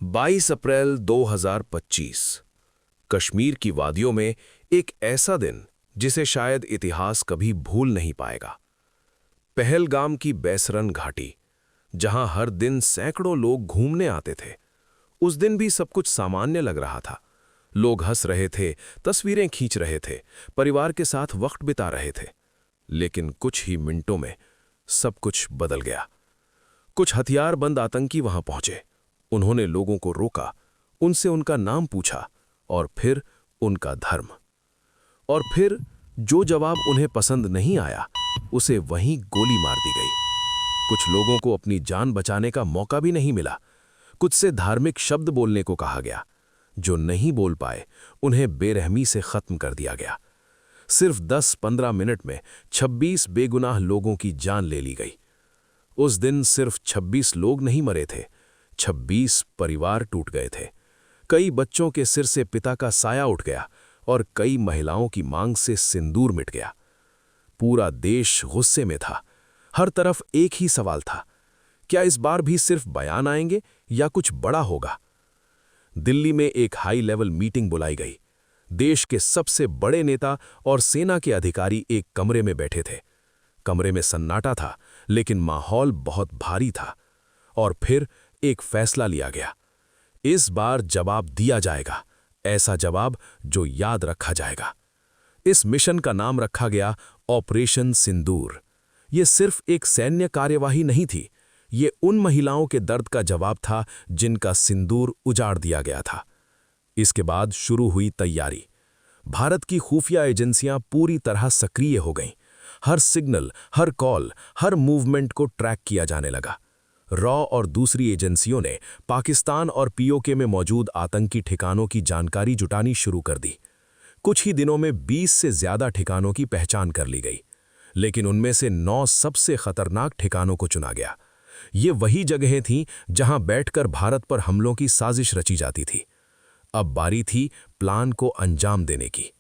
22 अप्रैल 2025 कश्मीर की वादियों में एक ऐसा दिन जिसे शायद इतिहास कभी भूल नहीं पाएगा। पहलगाम की बैसरन घाटी, जहां हर दिन सैकड़ों लोग घूमने आते थे, उस दिन भी सब कुछ सामान्य लग रहा था। लोग हंस रहे थे, तस्वीरें खींच रहे थे, परिवार के साथ वक्त बिता रहे थे। लेकिन कुछ ही मिनटों में सब कुछ बदल गया। कुछ हथियारबंद आतंकी वहां पहुंचे। उन्होंने लोगों को रोका, उनसे उनका नाम पूछा और फिर उनका धर्म। और फिर जो जवाब उन्हें पसंद नहीं आया, उसे वहीं गोली मार दी गई। कुछ लोगों को अपनी जान बचाने का मौका भी नहीं मिला। कुछ से धार्मिक शब्द बोलने को कहा गया। जो नहीं बोल पाए, उन्हें बेरहमी से खत्म कर दिया गया। सिर्फ 10-15 मिनट में 26 बेगुनाह लोगों की जान ले ली गई। उस दिन सिर्फ 26 लोग नहीं मरे थे, 26 परिवार टूट गए थे। कई बच्चों के सिर से पिता का साया उठ गया और कई महिलाओं की मांग से सिंदूर मिट गया। पूरा देश गुस्से में था। हर तरफ एक ही सवाल था, क्या इस बार भी सिर्फ बयान आएंगे या कुछ बड़ा होगा? दिल्ली में एक हाई लेवल मीटिंग बुलाई गई। देश के सबसे बड़े नेता और सेना के अधिकारी एक कमरे में बैठे थे। कमरे में सन्नाटा था, लेकिन माहौल बहुत भारी था। और फिर एक फैसला लिया गया। इस बार जवाब दिया जाएगा, ऐसा जवाब जो याद रखा जाएगा। इस मिशन का नाम रखा गया ऑपरेशन सिंदूर। यह सिर्फ एक सैन्य कार्यवाही नहीं थी, ये उन महिलाओं के दर्द का जवाब था जिनका सिंदूर उजाड़ दिया गया था। इसके बाद शुरू हुई तैयारी। भारत की खुफिया एजेंसियां पूरी तरह सक्रिय हो गईं। हर सिग्नल, हर कॉल, हर मूवमेंट को ट्रैक किया जाने लगा। रॉ और दूसरी एजेंसियों ने पाकिस्तान और पीओके में मौजूद आतंकी ठिकानों की जानकारी जुटानी शुरू कर दी। कुछ ही दिनों में 20 से ज्यादा ठिकानों की पहचान कर ली गई, लेकिन उनमें से 9 सबसे खतरनाक ठिकानों को चुना गया। ये वही जगहें थीं जहां बैठकर भारत पर हमलों की साजिश रची जाती थी। अब बारी थी प्लान को अंजाम देने की।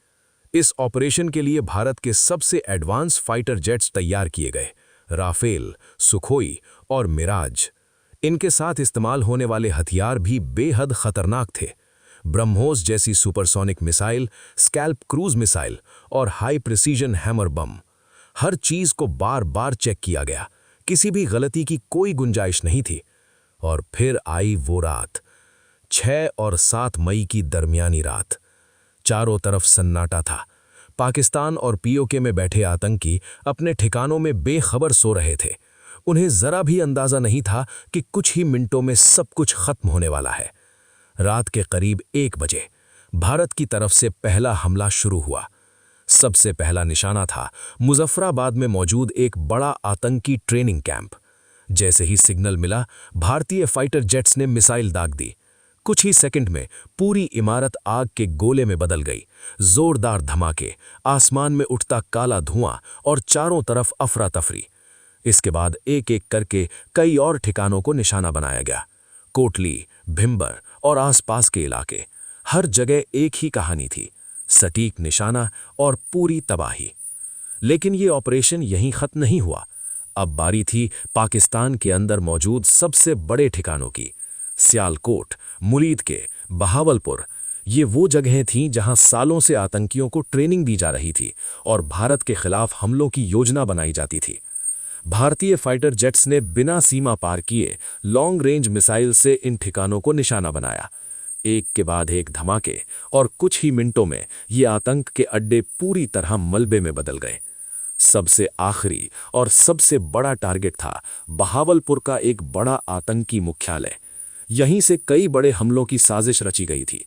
इस ऑपरेशन के लिए भारत के सबसे एडवांस फाइटर जेट्स तैयार किए गए, राफेल, सुखोई और मिराज। इनके साथ इस्तेमाल होने वाले हथियार भी बेहद खतरनाक थे। ब्रह्मोस जैसी supersonic missile, scalp cruise missile और हाई प्रिसीजन हैमर बम। हर चीज को बार बार चेक किया गया, किसी भी गलती की कोई गुंजाइश नहीं थी। और फिर आई वो रात, 6 और 7 मई की दरमियानी रात। चारों तरफ सन्नाटा था। पाकिस्तान और पीओके में बैठे आतंकी अपने ठिकानों में बेखबर सो रहे थे। उन्हें जरा भी अंदाजा नहीं था कि कुछ ही मिनटों में सब कुछ खत्म होने वाला है। रात के करीब 1 बजे भारत की तरफ से पहला हमला शुरू हुआ। सबसे पहला निशाना था मुजफ्फराबाद में मौजूद एक बड़ा आतंकी ट्रेनिंग कैंप। जैसे ही सिग्नल मिला, भारतीय फाइटर जेट्स ने मिसाइल दाग दी। कुछ ही सेकंड में पूरी इमारत आग के गोले में बदल गई। जोरदार धमाके, आसमान में उठता काला धुआं और चारों तरफ अफरा तफरी। इसके बाद एक एक करके कई और ठिकानों को निशाना बनाया गया। कोटली, भिंबर और आसपास के इलाके, हर जगह एक ही कहानी थी, सटीक निशाना और पूरी तबाही। लेकिन ये ऑपरेशन यहीं खत्म नहीं हुआ। अब बारी थी पाकिस्तान के अंदर मौजूद सबसे बड़े ठिकानों की। सियालकोट, मुरीद के, बहावलपुर, ये वो जगहें थीं जहां सालों से आतंकियों को ट्रेनिंग दी जा रही थी और भारत के खिलाफ हमलों की योजना बनाई जाती थी। भारतीय फाइटर जेट्स ने बिना सीमा पार किए लॉन्ग रेंज मिसाइल से इन ठिकानों को निशाना बनाया। एक के बाद एक धमाके और कुछ ही मिनटों में ये आतंक के अड्डे पूरी तरह मलबे में बदल गए। सबसे आखिरी और सबसे बड़ा टारगेट था बहावलपुर का एक बड़ा आतंकी मुख्यालय। यहीं से कई बड़े हमलों की साजिश रची गई थी।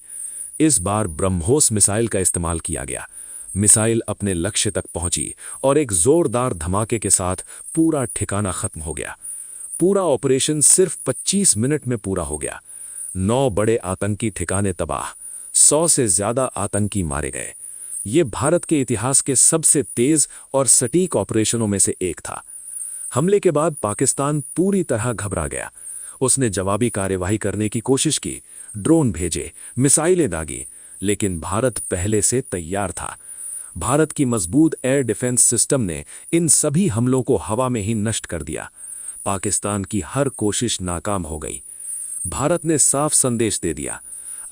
इस बार ब्रह्मोस मिसाइल का इस्तेमाल किया गया। मिसाइल अपने लक्ष्य तक पहुंची और एक जोरदार धमाके के साथ पूरा ठिकाना खत्म हो गया। पूरा ऑपरेशन सिर्फ 25 मिनट में पूरा हो गया। 9 बड़े आतंकी ठिकाने तबाह, 100 से ज्यादा आतंकी मारे गए। ये भारत के इतिहास के सबसे तेज और सटीक ऑपरेशनों में से एक था। हमले के बाद पाकिस्तान पूरी तरह घबरा गया। उसने जवाबी कार्यवाही करने की कोशिश की, ड्रोन भेजे, मिसाइलें दागी, लेकिन भारत पहले से तैयार था। भारत की मजबूत एयर डिफेंस सिस्टम ने इन सभी हमलों को हवा में ही नष्ट कर दिया। पाकिस्तान की हर कोशिश नाकाम हो गई। भारत ने साफ संदेश दे दिया,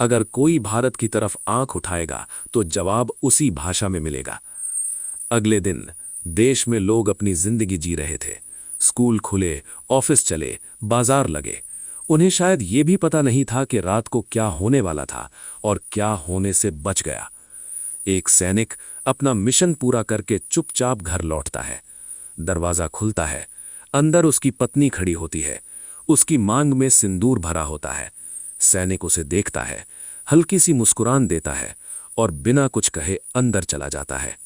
अगर कोई भारत की तरफ आंख उठाएगा तो जवाब उसी भाषा में मिलेगा। अगले दिन देश में लोग अपनी जिंदगी जी रहे थे। स्कूल खुले, ऑफिस चले, बाजार लगे। उन्हें शायद ये भी पता नहीं था कि रात को क्या होने वाला था और क्या होने से बच गया। एक सैनिक अपना मिशन पूरा करके चुपचाप घर लौटता है। दरवाजा खुलता है, अंदर उसकी पत्नी खड़ी होती है। उसकी मांग में सिंदूर भरा होता है। सैनिक उसे देखता है, हल्की सी मुस्कुरान देता है और बिना कुछ कहे अंदर चला जाता है,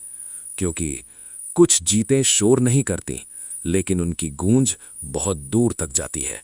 क्योंकि कुछ जीतें शोर नहीं करती, लेकिन उनकी गूंज बहुत दूर तक जाती है।